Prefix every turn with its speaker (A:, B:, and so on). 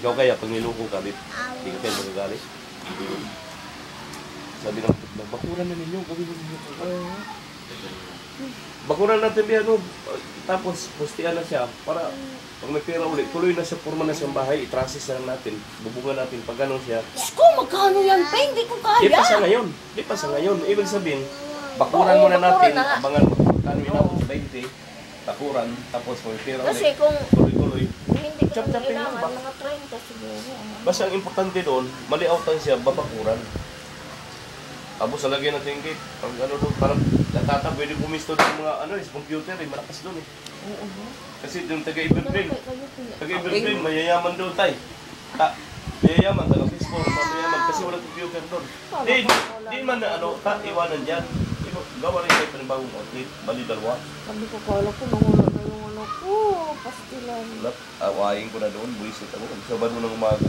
A: Ikaw kaya, pag niloko ka, hindi ka kaya magagalit. Sabi ng bakuran na ninyo, gawin ninyo. Bakuran natin yan, no? Tapos, pustian na siya, para pag may pera ulit, tuloy na siya, forma na siyang bahay, i-trasis na natin, bubungan natin, pag gano'n siya.
B: Diyos ko, magkano yan, pa? Hindi ko kaya.
A: Di pa sa ngayon, di pa sa ngayon. Ibig sabihin, bakuran muna natin, abangan mo, kano inabot 20, bakuran, tapos may pera ulit.
B: Kasi kung
A: tuloy-tuloy.
B: hindi ko
A: Chop-chopin
B: kailangan,
A: lang ba?
B: mga 30 siguro.
A: Basta ang importante doon, mali-outan siya, babakuran. Tapos lagyan natin yung gate. Pag ano doon, parang natata, pwede pumisto doon mga ano, is computer, malakas doon eh.
B: Oo.
A: Kasi yung taga-Evergreen, taga-Evergreen, mayayaman doon tayo. Mayayaman, taga-Facebook, mayayaman, kasi walang computer doon. Di man na ano, iwanan dyan. Gawa rin tayo panibagong outlet, bali dalawa.
B: Sabi ko, kala ko, nawala na yung ano ko, pastilan.
A: Awayin ko na doon, buwisit ako. Saban mo ng umaga.